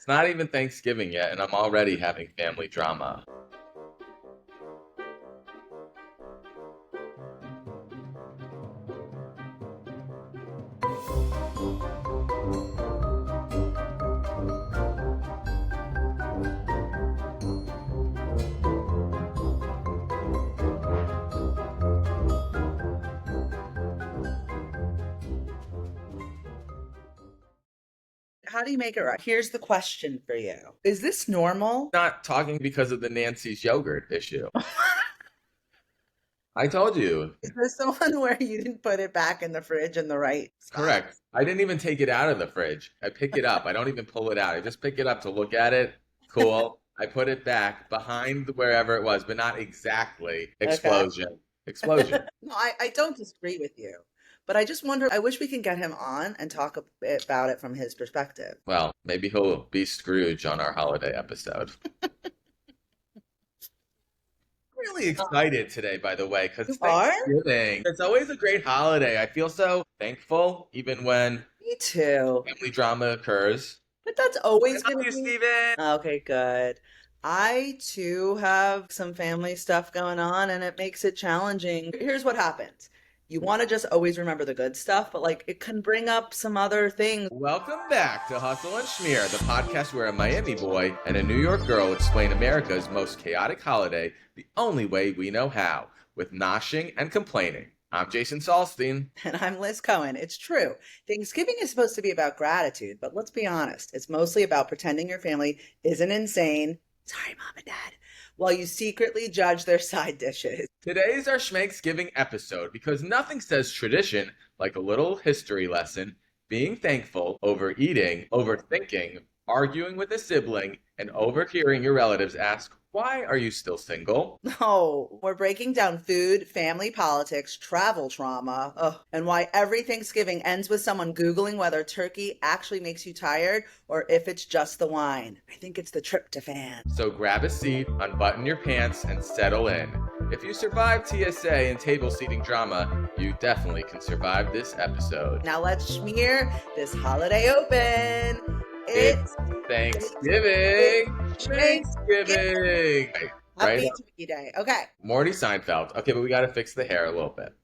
It's not even Thanksgiving yet, and I'm already having family drama. How do you make it right? Here's the question for you. Is this normal? Not talking because of the Nancy's yogurt issue. I told you. Is this the one where you didn't put it back in the fridge in the right spot? Correct. I didn't even take it out of the fridge. I pick it up. I don't even pull it out. I just pick it up to look at it. Cool. I put it back behind wherever it was, but not exactly. Okay. Explosion. Explosion. No, I don't disagree with you, but I just wonder, I wish we can get him on and talk a bit about it from his perspective. Well, maybe he'll be Scrooge on our holiday episode. Really excited today, by the way, because You are? Thanksgiving. It's always a great holiday. I feel so thankful, even when Me too. family drama occurs. But that's always I going love to you, be. Steven. Okay, good. I too have some family stuff going on and it makes it challenging. Here's what happens. You want to just always remember the good stuff, but like it can bring up some other things. Welcome back to Hustle and Schmear, the podcast where a Miami boy and a New York girl explain America's most chaotic holiday the only way we know how, with noshing and complaining. I'm Jason Salstein. And I'm Liz Cohen. It's true. Thanksgiving is supposed to be about gratitude, but let's be honest. It's mostly about pretending your family isn't insane. Sorry, mom and dad. While you secretly judge their side dishes. Today's our Schmanksgiving episode because nothing says tradition like a little history lesson, being thankful, overeating, overthinking, arguing with a sibling, and overhearing your relatives ask, "Why are you still single?" No, we're breaking down food, family politics, travel trauma, and why every Thanksgiving ends with someone Googling whether turkey actually makes you tired or if it's just the wine. I think it's the tryptophan. So grab a seat, unbutton your pants, and settle in. If you survive TSA and table seating drama, you definitely can survive this episode. Now let's schmear this holiday open. It's Thanksgiving! Thanksgiving! Right? Happy Turkey Day. Okay. Morty Seinfeld. Okay, but we got to fix the hair a little bit.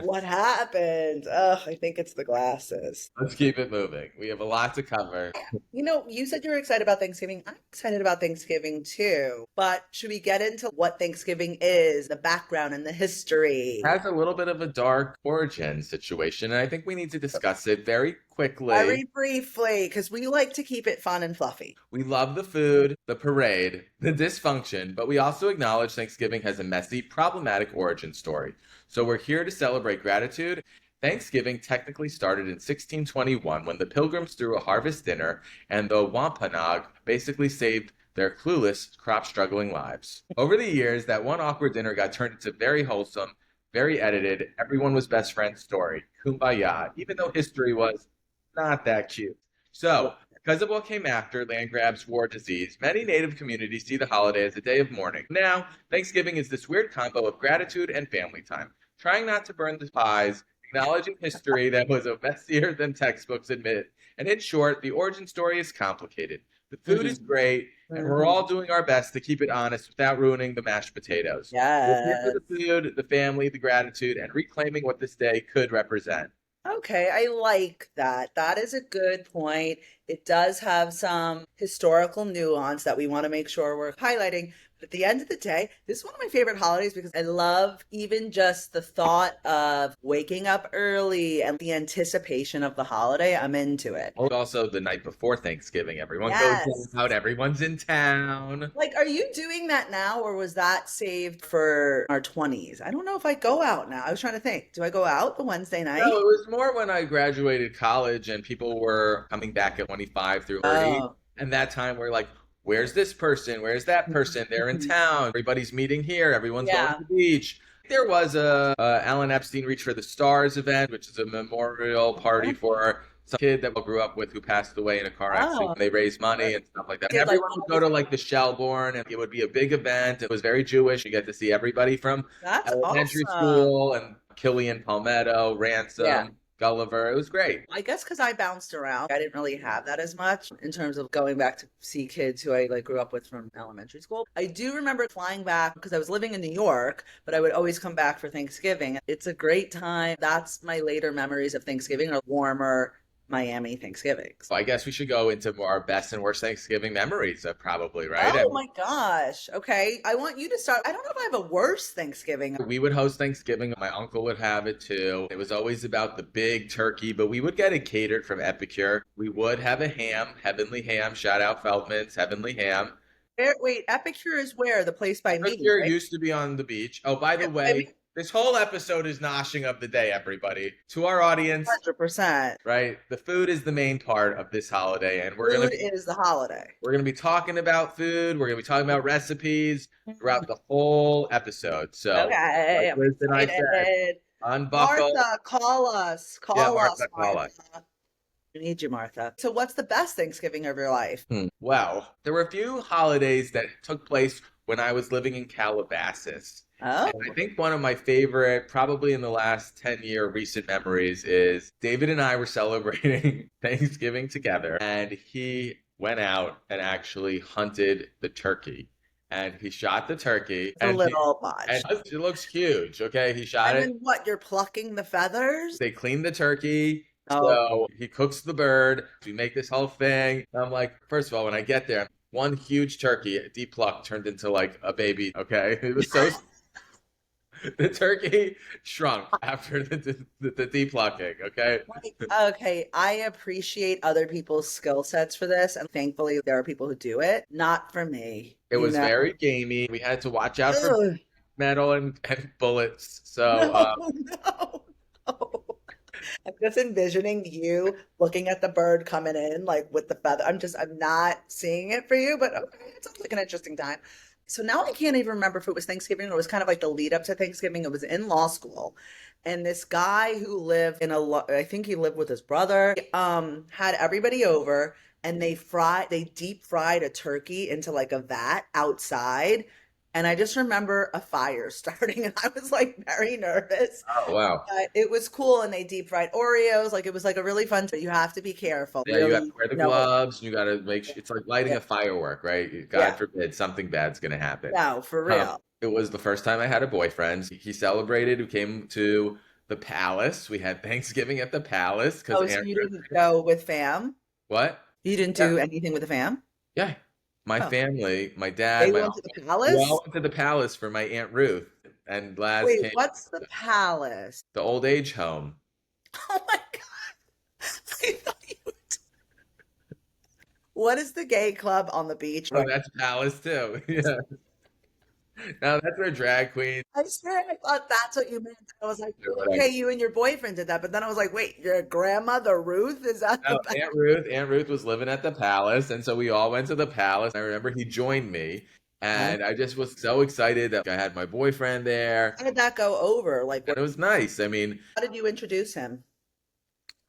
What happened? Oh, I think it's the glasses. Let's keep it moving. We have a lot to cover. You know, you said you were excited about Thanksgiving. I'm excited about Thanksgiving too. But should we get into what Thanksgiving is, the background and the history? It has a little bit of a dark origin situation, and I think we need to discuss it very quickly. Very briefly, because we like to keep it fun and fluffy. We love the food, the parade, the dysfunction, but we also acknowledge Thanksgiving has a messy, problematic origin story. So we're here to celebrate gratitude. Thanksgiving technically started in 1621 when the Pilgrims threw a harvest dinner and the Wampanoag basically saved their clueless, crop-struggling lives. Over the years, that one awkward dinner got turned into very wholesome, very edited, everyone was best friends story. Kumbaya, even though history was not that cute. So, because of what came after, land grabs, war, disease, many Native communities see the holiday as a day of mourning. Now, Thanksgiving is this weird combo of gratitude and family time. Trying not to burn the pies, acknowledging history that was messier than textbooks admit. And in short, the origin story is complicated. The food is great, and we're all doing our best to keep it honest without ruining the mashed potatoes. We're here Yes. for the food, the family, the gratitude, and reclaiming what this day could represent. Okay, I like that. That is a good point. It does have some historical nuance that we want to make sure we're highlighting. But at the end of the day, this is one of my favorite holidays because I love even just the thought of waking up early and the anticipation of the holiday. I'm into it. Also, the night before Thanksgiving, everyone Yes. goes out, everyone's in town. Like, are you doing that now or was that saved for our 20s? I don't know if I go out now. I was trying to think. Do I go out the Wednesday night? No, it was more when I graduated college and people were coming back at 25 through 30. Oh. And that time we're like, where's this person? Where's that person? They're in town. Everybody's meeting here. Everyone's Yeah. going to the beach. There was a Alan Epstein Reach for the Stars event, which is a memorial party for some kid that we grew up with who passed away in a car accident. Oh. They raised money and stuff like that. And Did, like, everyone would go to like the Shelbourne, and it would be a big event. It was very Jewish. You get to see everybary from That's elementary awesome. school and Killian Palmetto, Ransom, Yeah. Gulliver. It was great. I guess because I bounced around, I didn't really have that as much in terms of going back to see kids who I like grew up with from elementary school. I do remember flying back because I was living in New York, but I would always come back for Thanksgiving. It's a great time. That's my later memories of Thanksgiving are warmer Miami Thanksgivings. So I guess we should go into our best and worst Thanksgiving memories, probably, right? Oh And my gosh. Okay. I want you to start. I don't know if I have a worse Thanksgiving. we would host Thanksgiving. My uncle would have it too. It was always about the big turkey, but we would get it catered from Epicure. We would have a ham, Heavenly Ham. Shout out Feldman's Heavenly Ham. Wait, Epicure is where? The place by me, Epicure right? used to be on the beach. Oh, by the I mean, way, this whole episode is noshing of the day, everybody. To our audience, 100%. right? The food is the main part of this holiday, and Food is the holiday. we're gonna be talking about food. We're gonna be talking about recipes throughout the whole episode. So, like Okay, I'm Liz and I said, excited. unbuckle. Martha, call us. Yeah, Call us, Martha, call us. Martha. We need you, Martha. So, what's the best Thanksgiving of your life? Well, there were a few holidays that took place when I was living in Calabasas. Oh, And I think one of my favorite, probably in the last 10-year recent memories, is David and I were celebrating Thanksgiving together, and he went out and actually hunted the turkey. And he shot the turkey, it's a little much. it looks huge, okay? He shot And it. then what? You're plucking the feathers? They cleaned the turkey. Oh, So he cooks the bird. We make this whole thing. And I'm like, first of all, when I get there, one huge turkey, deep plucked, turned into like a baby. Okay. It was so, the turkey shrunk after the deep plucking. Okay. okay. I appreciate other people's skill sets for this, and thankfully there are people who do it. Not for me. It You was know? very gamey. We had to watch out for Ugh. metal and bullets. So, No, no, no. I'm just envisioning you looking at the bird coming in, like with the feather. I'm not seeing it for you, but okay, it sounds like an interesting time. So now I can't even remember if it was Thanksgiving or it was kind of like the lead up to Thanksgiving. It was in law school. And this guy who lived in I think he lived with his brother, had everybody over and they deep fried a turkey into like a vat outside. And I just remember a fire starting, and I was like very nervous. oh, wow. But it was cool, and they deep fried Oreos. Like it was like a really fun. You have to be careful. Yeah, you have to Really wear the know. gloves. You got to make sure it's like lighting Yeah, a firework, right? God yeah. forbid something bad's going to happen. No, for Um, real. it was the first time I had a boyfriend. He celebrated. We came to the palace. We had Thanksgiving at the palace because Oh, so you Andrew. didn't go with fam? What? You didn't Yeah, do anything with the fam? yeah. My Oh, family, my dad, they my went to uncle, the we all palace? went to the palace for my Aunt Ruth, and Laz Wait, came to what's the palace? the old age home. Oh my God. I thought you were What is the gay club on the beach? Oh, Right. that's palace too. Yeah. Now that's where drag queens I swear I thought that's what you meant. I was like, do okay, you and your boyfriend did that. But then I was like, wait, your grandmother Ruth is at the No, Aunt Ruth was living at the palace, and so we all went to the palace. I remember he joined me, palace? and I just was so excited that I had my boyfriend there, How did that go over? Like, and it was nice. I mean, how did you introduce him?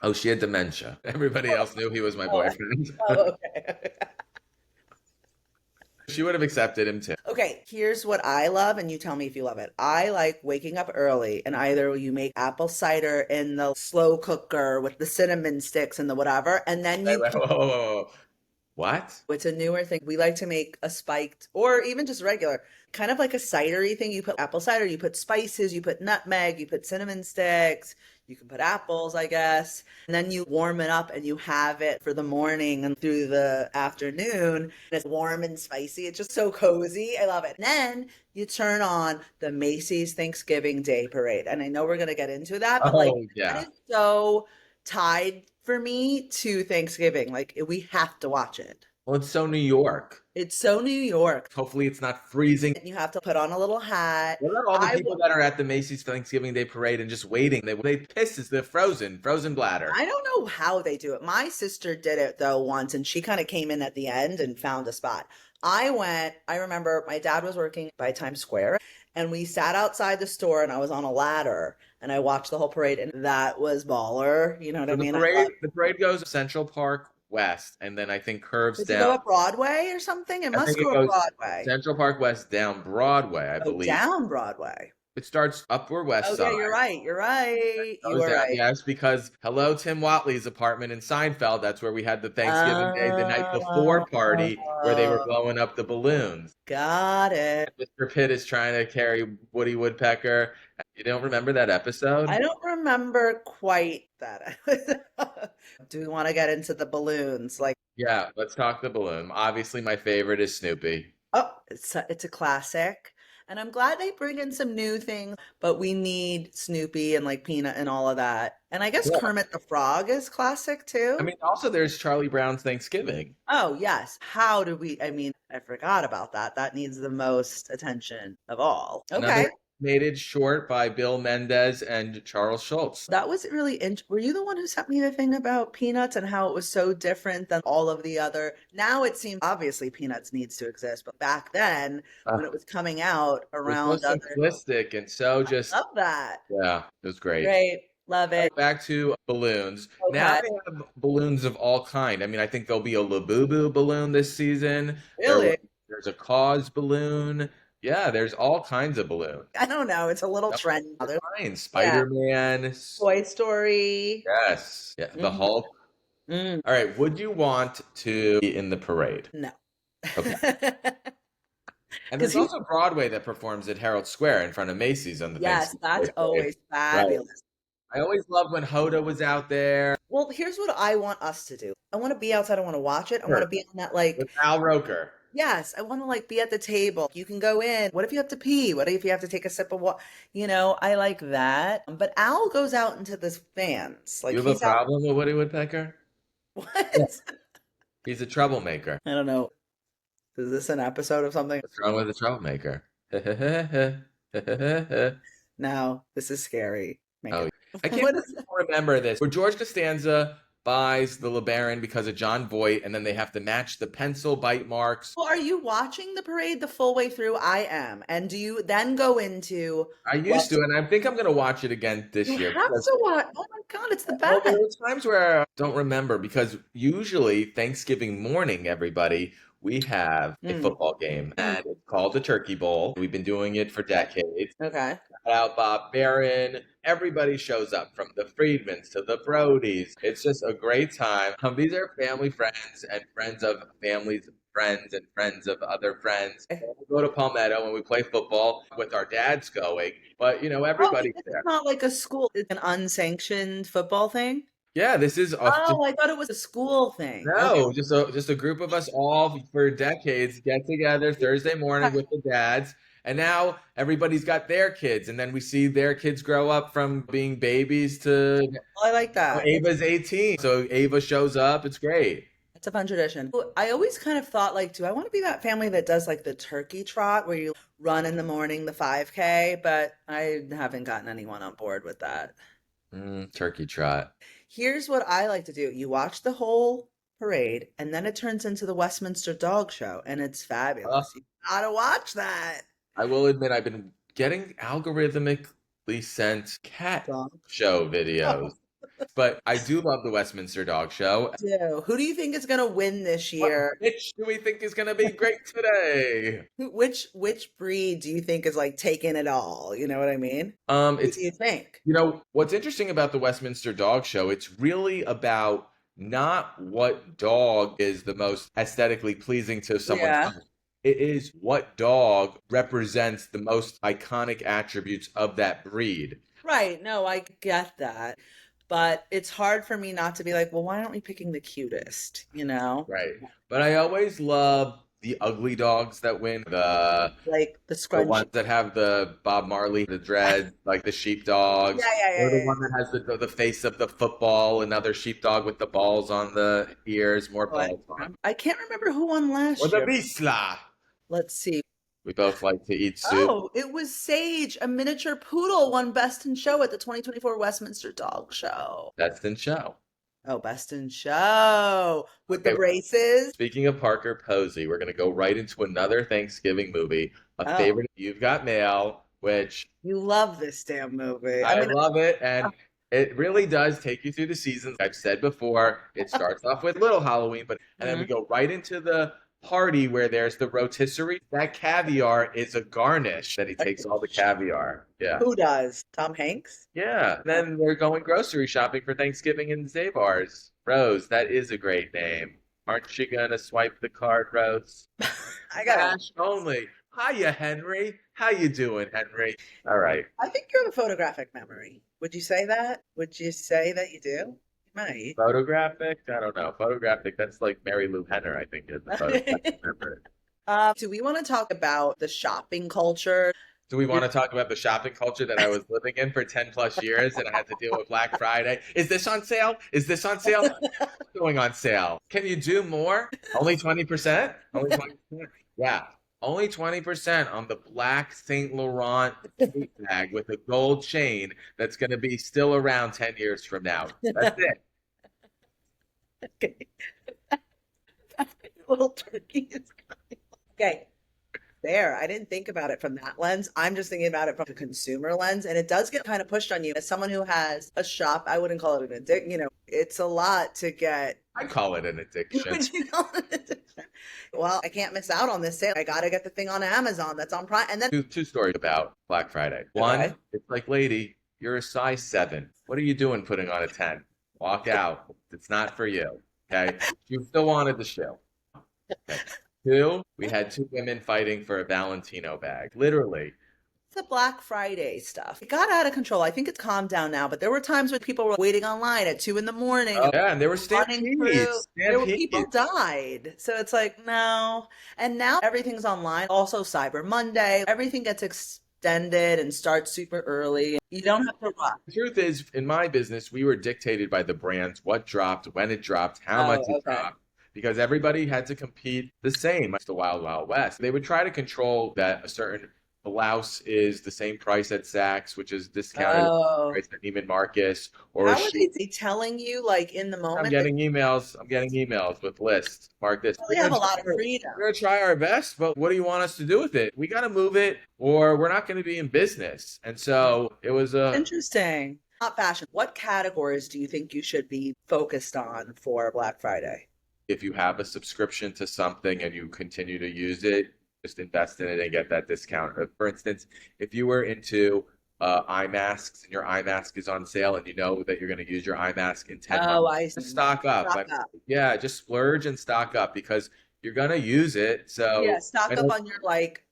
oh, she had dementia. Everybody Oh, else knew he was my oh, boyfriend. oh, okay. She would have accepted him too. Okay, here's what I love, and you tell me if you love it. I like waking up early, and either you make apple cider in the slow cooker with the cinnamon sticks and the whatever, and then Wait, you wait, whoa, whoa, whoa. What? it's a newer thing. We like to make a spiked or even just regular, kind of like a cidery thing. You put apple cider, you put spices, you put nutmeg, you put cinnamon sticks, you can put apples, I guess. And then you warm it up and you have it for the morning and through the afternoon. And it's warm and spicy. It's just so cozy. I love it. And then you turn on the Macy's Thanksgiving Day Parade. And I know we're going to get into that, but like Oh, yeah. that is so tied for me to Thanksgiving. Like we have to watch it. Well, it's so New York. It's so New York. Hopefully, it's not freezing. And you have to put on a little hat. What about all the I people that are at the Macy's Thanksgiving Day Parade and just waiting? They pisses. They're frozen bladder. I don't know how they do it. My sister did it though once, and she kind of came in at the end and found a spot. I remember my dad was working by Times Square, and we sat outside the store, and I was on a ladder, and I watched the whole parade, and that was baller. You know what So I mean? I love. the parade goes Central Park West, and then I think curves Does it go down. up Broadway or something? It I must think it go up goes Broadway. Central Park West down Broadway, I Oh, believe. down Broadway. It starts Upper West Oh yeah, Side. you're right. You're right. You Goes were down, right. yes, because hello, Tim Watley's apartment in Seinfeld. That's where we had the Thanksgiving Day, the night before party where they were Oh, blowing up the balloons. got it. Mr. Pitt is trying to carry Woody Woodpecker. You don't remember that episode? I don't remember quite that. Do we want to get into the balloons? Like, Yeah, let's talk the balloon. Obviously, my favorite is Snoopy. oh, it's a classic. And I'm glad they bring in some new things, but we need Snoopy and like Peanut and all of that. And I guess Yeah. Kermit the Frog is classic I too. mean, also there's Charlie Brown's Thanksgiving. Oh, yes. How do we? I mean, I forgot about that. That needs the most attention of all. Another Okay. animated short by Bill Mendez and Charles Schultz. That was really Were you the one who sent me the thing about Peanuts and how it was so different than all of the other? Now it seems obviously Peanuts needs to exist, but back then when Uh, it was coming out it was so around other, simplistic and so just, love that. yeah, it was great. Great. Love it. Back to balloons. Now Okay. they have balloons of all kind. I mean, I think there'll be a Labubu balloon this season. Really? There's a cause balloon. Yeah, there's all kinds of balloons. I don't know. It's a little trend. Fine. Yeah. Spider-Man. Toy Story. Yes. Yeah. The Mhm. Hulk. Mm, All right. Would you want to be in the parade? no. Okay. And Because there's you, also Broadway that performs at Herald Square in front of Macy's on the yes, that's Thanksgiving Day. always Right. fabulous. I always loved when Hoda was out there. Well, here's what I want us to do. I want to be outside. I want to watch it. I want to Sure. be on that, like, With Al Roker. yes, I want to like be at the table. You can go in. What if you have to pee? What if you have to take a sip of water? I like that. But Al goes out into the fans. Like You have a he's out. problem with Woody Woodpecker? Yeah. What? He's a troublemaker. I don't know. Is this an episode of something? What's wrong with a troublemaker? No, this is scary. Make Oh, it. I can't What believe is you don't remember this. Where George Costanza buys the LeBaron because of John Voight, and then they have to match the pencil bite marks. Well, are you watching the parade the full way through? I am. And do you then go into I what used to, and I think I'm going to watch it again this you year have because to watch? Oh my God, it's the well, there best. were times where I don't remember because usually Thanksgiving morning, everybody, we have a Mm, football game, mm. and it's called the Turkey Bowl. We've been doing it for decades. Okay. Out Bob Barron. Everybody shows up from the Friedmans to the Brodies. It's just a great time. These are family friends and friends of families, friends and friends of other friends. We go to Palmetto and we play football with our dads going, but Oh, everybody's it's there. not like a school, it's an unsanctioned football thing. Yeah, this is just Oh, I thought it was a school thing. Okay. no, just a group of us all for decades get together Thursday morning with the dads. And now everybody's got their kids, and then we see their kids grow up from being babies to I like that. Ava's 18. So Ava shows up. It's great. It's a fun tradition. I always kind of thought like, do I want to be that family that does like the turkey trot where you run in the morning the 5K? But I haven't gotten anyone on board with that. Turkey trot. Here's what I like to do. You watch the whole parade and then it turns into the Westminster Dog Show and it's Uh, fabulous. You gotta watch that. I will admit I've been getting algorithmically sent cat Dog. show videos, but I do love the Westminster Dog Show. Who do you think is gonna win this What year? bitch do we think is going to be great today? Which breed do you think is like taking it all? You know what I mean? Who It's do you think? what's interesting about the Westminster Dog Show, it's really about not what dog is the most aesthetically pleasing to someone's Yeah. eye. It is what dog represents the most iconic attributes of that breed. Right. No, I get that. But it's hard for me not to be like, well, why aren't we picking the cutest? You know? Right. But I always love the ugly dogs that win. Like the The scrunchie. ones that have the Bob Marley, the dread, like the sheepdogs. Yeah, yeah, Or yeah, the one that has the face of the football, another sheepdog with the balls on the ears, more yeah. balls on. I can't remember who won Or last the year. Bisla. Let's see. We both like to eat soup. Oh, it was Sage, a miniature poodle, won Best in Show at the 2024 Westminster Dog Show. That's in show. Oh, Best in Show with the Okay. braces. Speaking of Parker Posey, we're gonna go right into another Thanksgiving movie, a Oh, favorite. You've Got Mail, which you love this damn movie. I I mean, love it, and it really does take you through the seasons. I've said before, it starts off with Little Halloween, and then we mhm. go right into the party where there's the rotisserie. That caviar is a garnish that he takes all the caviar. Yeah. Who does? Tom Hanks? Yeah. Then they're going grocery shopping for Thanksgiving in Zabar's. Rose, that is a great name. Aren't you gonna swipe the card, Rose? I got Cash only. Hiya, Henry. How you doing, Henry? All right. I think you have a photographic memory. Would you say that? Would you say that you do? You might. Photographic? I don't know. Photographic, that's like Mary Lou Henner, I think, is the photographic memory. Do we want to talk about the shopping culture? Do we want to talk about the shopping culture that I was living in for 10 plus years and I had to deal with Black Friday? Is this on sale? Is this on sale? What's going on sale? Can you do more? Only 20%? Only 20%? Yeah. Only 20% on the black Saint Laurent bag with a gold chain that's going to be still around 10 years from now. That's it. Okay. Little turkey is coming. Okay. There. I didn't think about it from that lens. I'm just thinking about it from the consumer lens. And it does get kind of pushed on you. As someone who has a shop, I wouldn't call it an addiction. It's a lot to get. I call it an addiction. Would you call it an addiction? Well, I can't miss out on this sale. I got to get the thing on Amazon that's on Prime. And then Two stories about Black Friday. One, it's like, lady, you're a size 7. What are you doing putting on a 10? Walk out. It's not for you. Okay. You still wanted the shoe. Okay. 2, we had 2 women fighting for a Valentino bag. Literally. the Black Friday stuff. It got out of control. I think it's calmed down now, but there were times when people were waiting online at 2 in the morning. Oh, yeah, and there were running through. stampedes. There were people died. So it's like, no. And now everything's online. Also Cyber Monday. Everything gets extended and starts super early. You don't have to rush. The truth is, in my business, we were dictated by the brands, what dropped, when it dropped, how much it dropped. Because everybody had to compete the same. It's the Wild Wild West. They would try to control that a certain blouse is the same price at Saks, which is discounted price at Neiman Marcus. Or how are they telling you, like, in the moment? I'm getting emails with lists. Mark this. We have a lot of freedom. We're going to try our best, but what do you want us to do with it? We got to move it or we're not going to be in business. And so it was interesting. Not fashion. What categories do you think you should be focused on for Black Friday? If you have a subscription to something and you continue to use it, just invest in it and get that discount. For instance, if you were into eye masks and your eye mask is on sale and you know that you're going to use your eye mask in 10 months, just stock up. Yeah, just splurge and stock up because you're going to use it. So yeah, stock up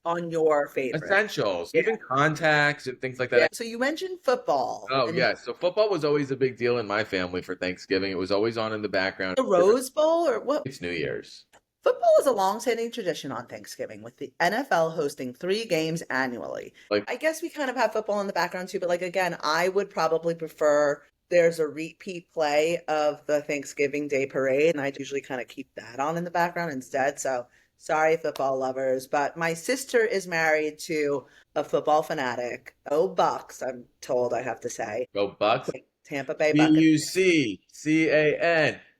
on your favorite essentials, even contacts and things like that. Yeah. So you mentioned football. Oh, yeah. So football was always a big deal in my family for Thanksgiving. It was always on in the background. The Rose Bowl or what? It's New Year's. Football is a long-standing tradition on Thanksgiving, with the NFL hosting 3 games annually. I guess we kind of have football in the background too, but again, I would probably prefer there's a repeat play of the Thanksgiving Day Parade, and I usually kind of keep that on in the background instead. So sorry, football lovers, but my sister is married to a football fanatic. Go Bucks, I'm told I have to say. Go Bucks. Tampa Bay Buccaneers.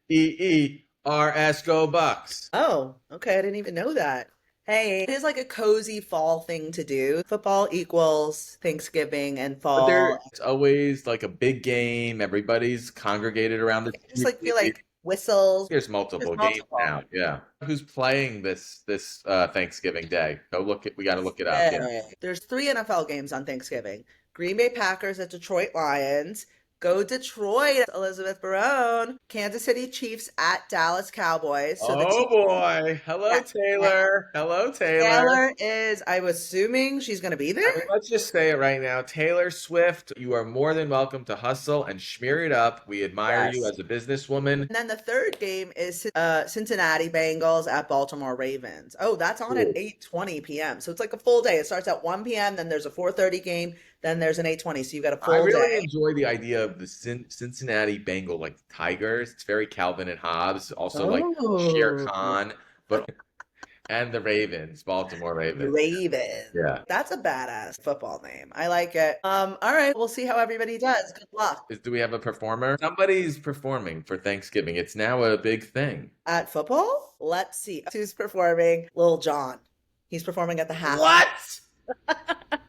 BUCCANERS, go Bucks. Oh, okay. I didn't even know that. Hey, it is like a cozy fall thing to do. Football equals Thanksgiving and fall. But it's always like a big game. Everybody's congregated around the just feel like whistles. There's multiple games now. Yeah. Who's playing this Thanksgiving Day? We got to look it up. Yeah. There's 3 NFL games on Thanksgiving. Green Bay Packers at Detroit Lions. Go Detroit, Elizabeth Barone. Kansas City Chiefs at Dallas Cowboys. So boy. Hello, Taylor. Hello, Taylor. Taylor is, I'm assuming she's going to be there? Let's just say it right now. Taylor Swift, you are more than welcome to hustle and schmear it up. We admire you as a businesswoman. And then the third game is Cincinnati Bengals at Baltimore Ravens. Oh, that's on at 8:20 p.m. So it's like a full day. It starts at 1 p.m., then there's a 4:30 game. Then there's an 8:20, so you've got a full day. I really enjoy the idea of the Cincinnati Bengal, like Tigers. It's very Calvin and Hobbes, also like Shere Khan, and the Ravens, Baltimore Ravens. Ravens. Yeah. That's a badass football name. I like it. All right, we'll see how everybody does. Good luck. Do we have a performer? Somebody's performing for Thanksgiving. It's now a big thing. At football? Let's see. Who's performing? Lil Jon. He's performing at the half. What?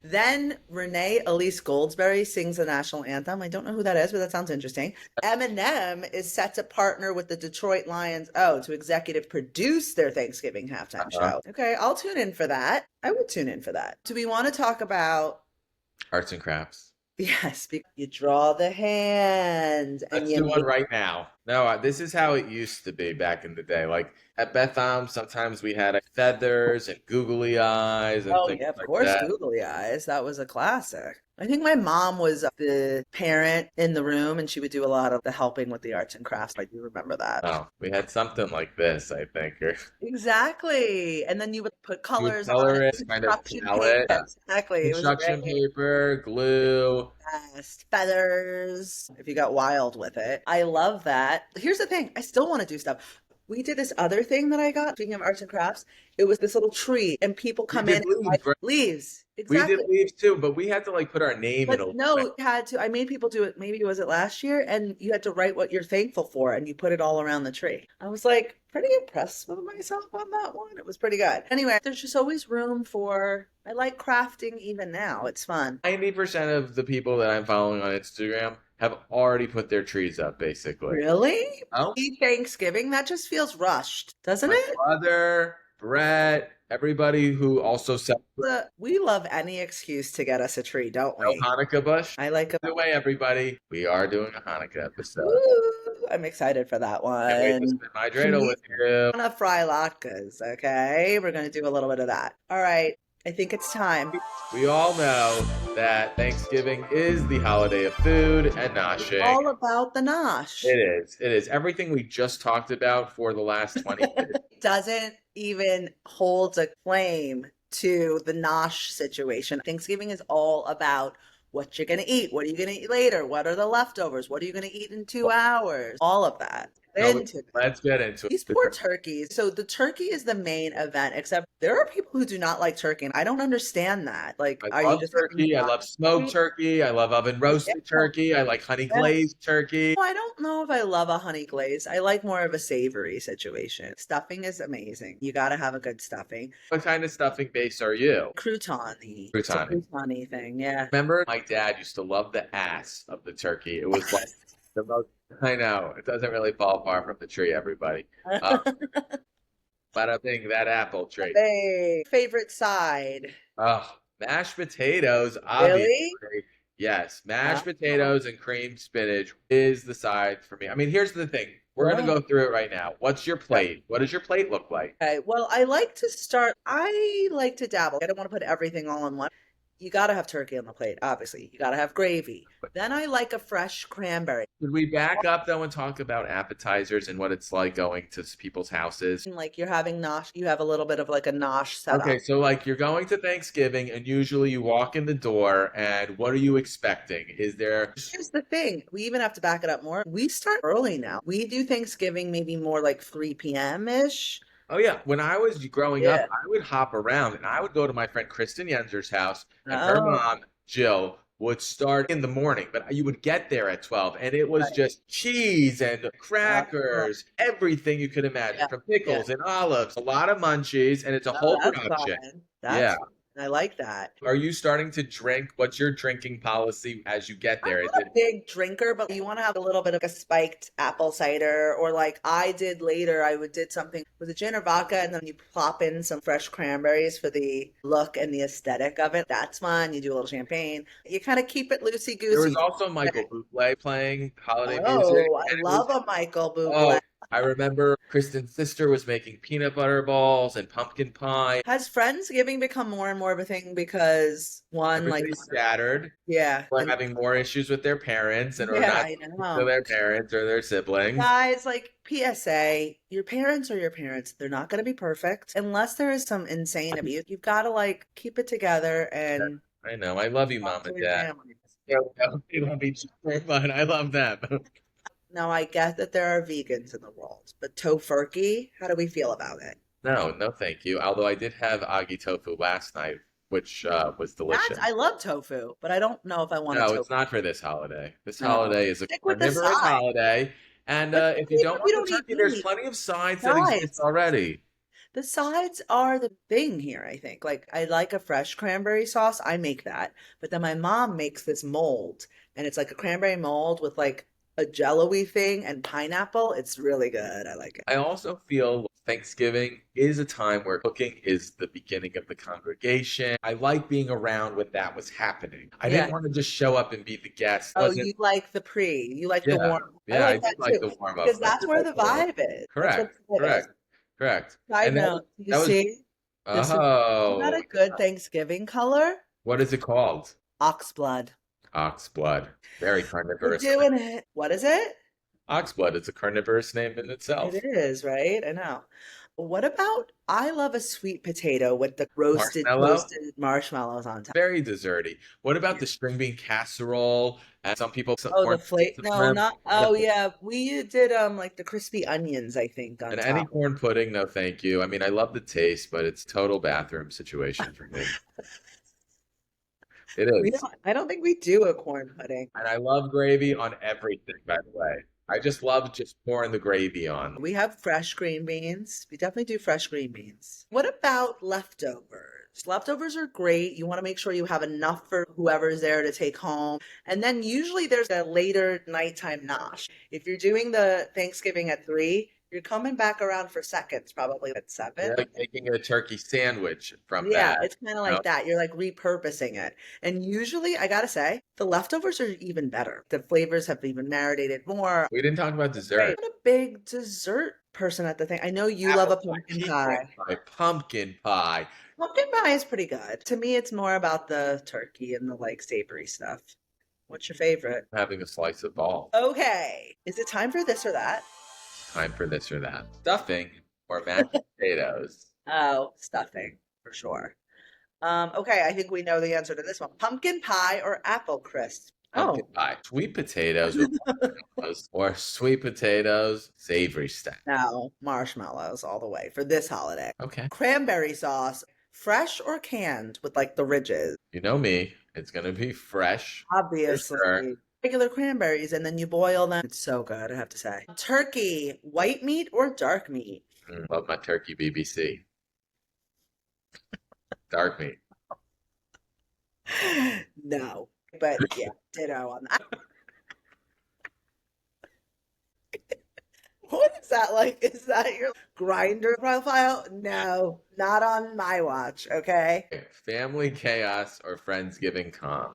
Then Renee Elise Goldsberry sings the national anthem. I don't know who that is, but that sounds interesting. Eminem is set to partner with the Detroit Lions, to executive produce their Thanksgiving halftime Uh-huh. show. Okay, I'll tune in for that. I would tune in for that. Do we want to talk about Arts and crafts. yes, you draw the hand and Let's you do one make right now. No, this is how it used to be back in the day. Like at Betham, sometimes we had feathers and googly eyes and oh things yeah, of like course, that. googly eyes. That was a classic. I think my mom was the parent in the room and she would do a lot of the helping with the arts and crafts. I do remember that. Oh, we had something like this, I think. Or Exactly. And then you would put you would colors on it, color it, kind of construction paper. palette, Exactly. It was great. construction paper, glue. Yes, feathers, if you got wild with it. I love that. Here's the thing, I still want to do stuff. We did this other thing that I got, speaking of arts and crafts. It was this little tree, and people We come in did and buy leaves, right? leaves. We did Exactly. leaves too, but we had to like put our name in But a little no, bit. you had to, I made people do it. Maybe was it last year? And you had to write what you're thankful for, and you put it all around the tree. I was like pretty impressed with myself on that one. It was pretty good. Anyway, there's just always room for, I like crafting even now. It's fun. 90% of the people that I'm following on Instagram have already put their trees up, basically. Really? Oh, Thanksgiving? That just feels rushed, doesn't my it? brother, Brett, everybody who also sells We love any excuse to get us a tree, don't no we? Hanukkah bush. I like a By the way, everybody, we are doing a Hanukkah episode. Woo! I'm excited for that Can't wait to one. spin my dreidel Please with you. wanna fry latkes, okay? We're gonna do a little bit of that. All right. I think it's time. We all know that Thanksgiving is the holiday of food and It's noshing. all about the nosh. It is. It is. Everything we just talked about for the last 20 minutes. It doesn't even hold a claim to the nosh situation. Thanksgiving is all about what you're going to eat. What are you going to eat later? What are the leftovers? What are you going to eat in 2 hours? All of that. So Into let's get into these it. poor turkeys. So the turkey is the main event, except there are people who do not like turkey, and I don't understand that. Like, I are you love just having turkey. I love smoked turkey. I love oven yeah, roasted turkey. I like honey yeah. glazed turkey. I don't know if I love a honey glaze. I like more of a savory situation. Stuffing is amazing. You got to have a good stuffing. What kind of stuffing base are you? Crouton-y. It's a Crouton. crouton-y thing, yeah. Remember, my dad used to love the ass of the turkey. It was like the most. I know it doesn't really fall far from the tree, everybody. Uh, bada bing, that apple tree. Hey, favorite side. Oh, mashed potatoes, obviously. Really? Yes, mashed Oh, potatoes and creamed spinach is the side for me. I mean, here's the thing. We're going to wow. go through it right now. What's your plate? What does your plate look like? Okay, well, I like to dabble. I don't want to put everything all in one. You got to have turkey on the plate, obviously. You got to have gravy. Then I like a fresh cranberry. Should we back up though and talk about appetizers and what it's like going to people's houses? Like you're having nosh, you have a little bit of like a nosh Okay, setup. so like you're going to Thanksgiving and usually you walk in the door and what are you expecting? Is there Here's the thing. We even have to back it up more. We start early now. We do Thanksgiving maybe more like 3 p.m. ish. Oh yeah, when I was growing up, Yeah. I would hop around and I would go to my friend Kristen Yenser's house and her Oh, mom, Jill, would start in the morning, but you would get there at 12 and it was right. just cheese and Oh, crackers, everything you could imagine, yeah. from Yeah. pickles and olives, a lot of munchies, and it's a Oh, whole that's production. fun. Yeah. That's fun. I like that. Are you starting to drink? What's your drinking policy as you get I'm there? Is not a it big drinker, but you want to have a little bit of a spiked apple cider, or like I did later, I would did something with a gin or vodka, and then you plop in some fresh cranberries for the look and the aesthetic of it. That's fun. You do a little champagne. You kind of keep it loosey there was goosey. also Michael Bublé playing holiday music, Oh, I and it was love a Michael Bublé. oh, I remember Kristen's sister was making peanut butter balls and pumpkin pie. Has Friendsgiving become more and more of a thing because one, like, Everybody's scattered. yeah, We're and having more issues with their parents and are yeah, not I talking to know. their parents or their siblings. Guys, like PSA, your parents are your parents. They're not going to be perfect unless there is some insane abuse. You've got to like keep it together and I know. I love you, talk mom to and your dad. family. Yeah, they love each other, but I love them. Now, I get that there are vegans in the world, but tofurkey, how do we feel about it? No, no, thank you. Although I did have agi tofu last night, which was That's, delicious. I love tofu, but I don't know if I want a No, it's tofu. not for this holiday. This No, holiday is a stick with the carnivorous side. holiday, and But if you even don't if you want the don't eat turkey, there's meat, plenty of sides that exist guys, already. The sides are the thing here, I think. Like, I like a fresh cranberry sauce. I make that. But then my mom makes this mold, and it's like a cranberry mold with like a jello-y thing and pineapple. It's really good. I like it. I also feel Thanksgiving is a time where cooking is the beginning of the congregation. I like being around when that was happening. I didn't Yeah. want to just show up and be the guest. Oh, Wasn't you like the you like the Yeah. warm. I Yeah, I like do that like too, the warm up. because I that's do where like the the warm up. vibe is. That's what Correct. it is. Correct. Correct. Side And note, you that was see, isn't that oh, a good Thanksgiving color? what is it called? Oxblood. Oxblood. Very We're carnivorous. doing it. What is it? Oxblood is a carnivorous name in It itself. is, right? I know. What about, I love a sweet potato with the roasted, Marshmallow, toasted marshmallows on top. very desserty. What about Yeah. the string bean casserole? And some people put Oh, the corn flake. chips in No, them. not. Oh, yeah. We did like the crispy onions, I think, on And any top. corn pudding, no thank you. I mean, I love the taste, but it's total bathroom situation for me. It We is. don't, I don't think we do a corn pudding. And I love gravy on everything, by the way. I just love just pouring the gravy on. We have fresh green beans. We definitely do fresh green beans. What about leftovers? Leftovers are great. You want to make sure you have enough for whoever's there to take home. And then usually there's a later nighttime nosh. If you're doing the Thanksgiving at 3, you're coming back around for seconds, probably at You're 7. like making a turkey sandwich from Yeah, that. it's kind of You know? like that. You're like repurposing it. And usually, I gotta say, the leftovers are even better. The flavors have even marinated more. We didn't talk about Right. dessert. I'm a big dessert person at the thing. I know you love Apple a pie, pumpkin pecan pie. pie, pumpkin pie. Pumpkin pie is pretty good. To me, it's more about the turkey and the like savory stuff. What's your favorite? Having a slice of ball. Okay. Is it time for this or that? Time for this or that. Stuffing or mashed potatoes. Oh, stuffing for sure. Okay, I think we know the answer to this one. Pumpkin pie or apple crisp? Pumpkin Oh, pie. Sweet potatoes with marshmallows or sweet potatoes, savory stack. no, marshmallows all the way for this holiday. Okay. Cranberry sauce, fresh or canned with like the ridges? You know me. It's gonna be fresh for sure. Obviously. Regular cranberries, and then you boil them. It's so good, I have to say. Turkey, white meat or dark meat? Love my turkey BBC. Dark meat. No. But yeah, ditto on that. What is that like? Is that your grinder profile? No, not on my watch, okay? Family chaos or Friendsgiving calm.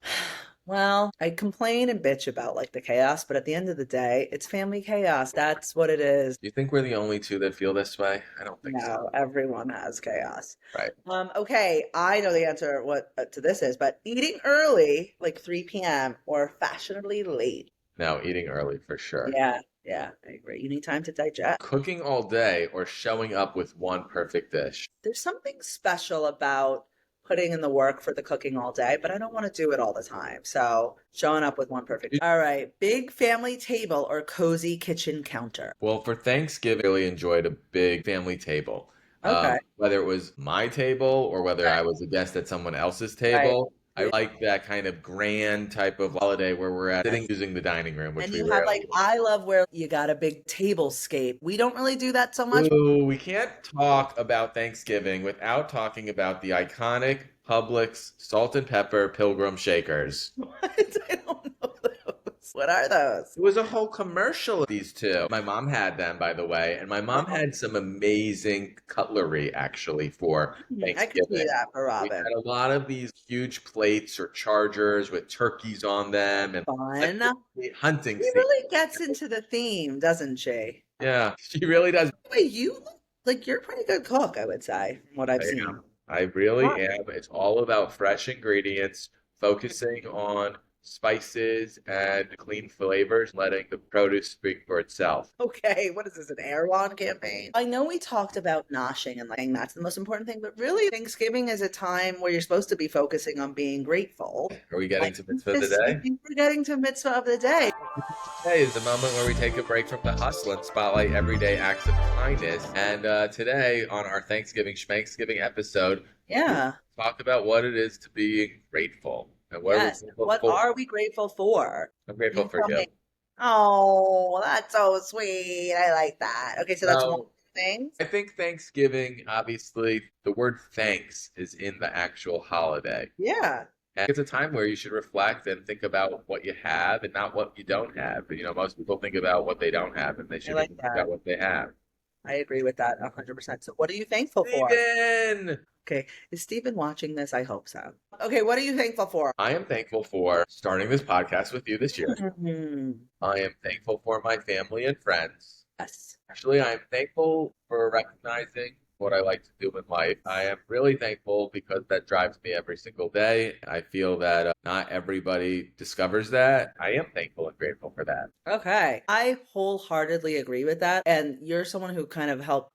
Well, I complain and bitch about like the chaos, but at the end of the day, it's family chaos. That's what it is. Do you think we're the only two that feel this way? I don't think so. No, everyone has chaos. Right. Okay, I know the answer what to this is, but eating early, like 3 p.m. or fashionably late. No, eating early for sure. Yeah, yeah, I agree. You need time to digest. Cooking all day or showing up with one perfect dish. There's something special about putting in the work for the cooking all day, but I don't want to do it all the time. So showing up with one perfect. All right, big family table or cozy kitchen counter. Well, for Thanksgiving, I really enjoyed a big family table. Okay. Whether it was my table or whether I Right, was a guest at someone else's right. table, I like that kind of grand type of holiday where we're at sitting using the dining room, which And we you have rarely like, I love where you got a big tablescape. We don't really do that so much. do. Ooh, we can't talk about Thanksgiving without talking about the iconic Publix salt and pepper Pilgrim shakers. What? I don't know those. What are those? It was a whole commercial of these two. My mom had them, by the way, and my mom Oh, had some amazing cutlery actually for I could see Thanksgiving. that for We Robin. had a lot of these huge plates or chargers with turkeys on them and Fun. hunting She scenes. really gets into the theme, doesn't she? Yeah, she really does. Wait, you look like you're a pretty good cook, I would say, from what I've I seen. am. I really am. It's all about fresh ingredients, focusing on spices and clean flavors, letting the produce speak for itself. Okay, what is this, an Erewhon campaign? I know we talked about noshing and like that's the most important thing, but really Thanksgiving is a time where you're supposed to be focusing on being grateful. Are we I getting to think mitzvah of the I day? think we're getting to mitzvah of the day. Today is the moment where we take a break from the hustle and spotlight everyday acts of kindness. And today, on our Thanksgiving Schmanksgiving episode, Yeah. we talk about what it is to be grateful and what Yes. we're grateful What for. are we grateful for? I'm grateful You for tell you. me. Oh, that's so sweet. I like that. Okay, so that's one So, things? I think Thanksgiving, obviously, the word thanks is in the actual holiday. Yeah, And it's a time where you should reflect and think about what you have and not what you don't have. Most people think about what they don't have, and they I should be like thinking that. about what they have. I agree with that 100%. So, what are you thankful for? Steven! Okay, is Stephen watching this? I hope so. Okay, what are you thankful for? I am thankful for starting this podcast with you this year. Mhm. I am thankful for my family and friends. Yes. Actually, I am thankful for recognizing what I like to do in life. I am really thankful because that drives me every single day. I feel that not everybody discovers that. I am thankful and grateful for that. Okay. I wholeheartedly agree with that. And you're someone who kind of helped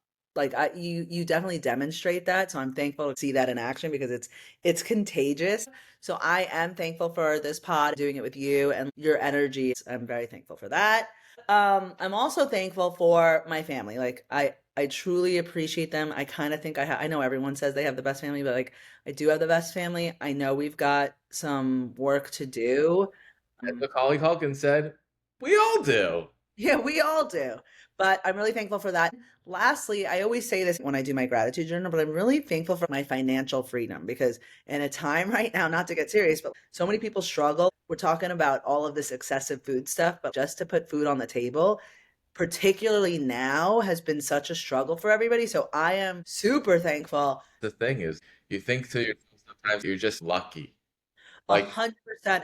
you definitely demonstrate that. So I'm thankful to see that in action because it's contagious. So I am thankful for this pod, doing it with you and your energy. I'm very thankful for that. I'm also thankful for my family. I truly appreciate them. I kind of think I know everyone says they have the best family, but like I do have the best family. I know we've got some work to do. As Um, Macaulay Culkin said, we all do. Yeah, we all do. But I'm really thankful for that. Lastly, I always say this when I do my gratitude journal, but I'm really thankful for my financial freedom because in a time right now, not to get serious, but so many people struggle. We're talking about all of this excessive food stuff, but just to put food on the table, particularly now, has been such a struggle for everybody. So I am super thankful. The thing is, you think to yourself sometimes you're just lucky. A Like, 100%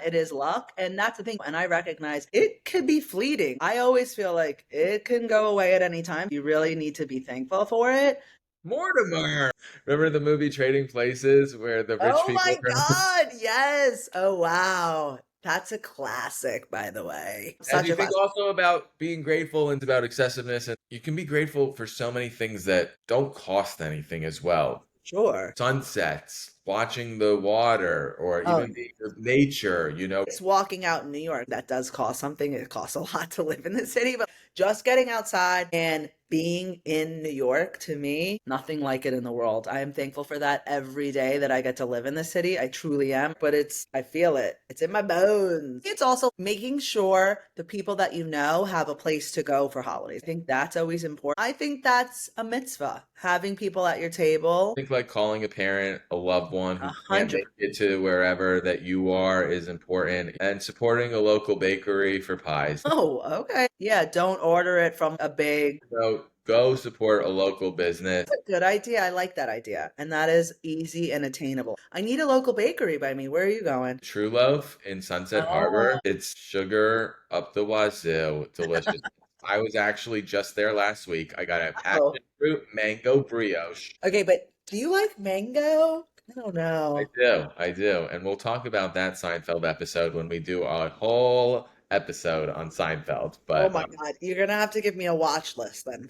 it is luck. And that's the thing. And I recognize it could be fleeting. I always feel like it can go away at any time. You really need to be thankful for it. Mortimer! Remember the movie Trading Places where the rich Oh people my God. Yes. Oh, wow. That's a classic, by the way. And Such you a think classic. also about being grateful and about excessiveness, and you can be grateful for so many things that don't cost anything as well. Sure. Sunsets, watching the water, or Oh, even being with nature. it's walking out in New York. That does cost something. It costs a lot to live in the city, but just getting outside and being in New York, to me, nothing like it in the world. I am thankful for that every day that I get to live in the city. I truly am, but I feel it. It's in my bones. It's also making sure the people that you know have a place to go for holidays. I think that's always important. I think that's a mitzvah, having people at your table. Think like calling a parent, a loved one A who can't hundred. make it to wherever that you are is important, and supporting a local bakery for pies. Oh, okay. Yeah, don't order it from a big. So go support a local business. That's a good idea. I like that idea. And that is easy and attainable. I need a local bakery by me. Where are you going? True Love in Sunset Oh, Harbor. It's sugar up the wazoo. Delicious. I was actually just there last week. I got a oh. passion fruit mango brioche. Okay, but do you like mango? I don't I know. do. I do. And we'll talk about that Seinfeld episode when we do our whole episode on Seinfeld. Oh But my God. You're gonna have to give me a watch list then.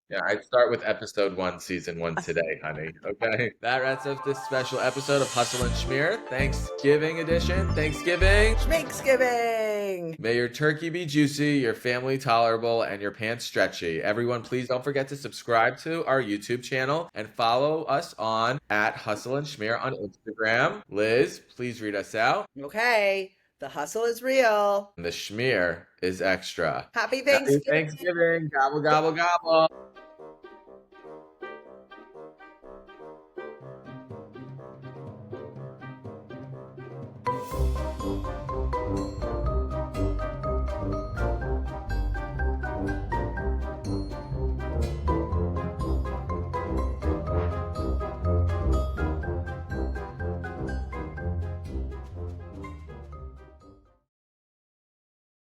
yeah, I'd start with episode 1, season 1 today, honey. Okay. That wraps up this special episode of Hustle and Schmear, Thanksgiving edition. Thanksgiving. Schmanksgiving. May your turkey be juicy, your family tolerable, and your pants stretchy. Everyone, please don't forget to subscribe to our YouTube channel and follow us on at Hustle and Schmear on Instagram. Liz, please read us out. Okay. The hustle is real. And the schmear is extra. Happy Happy Thanksgiving. Thanksgiving. Gobble, gobble, gobble.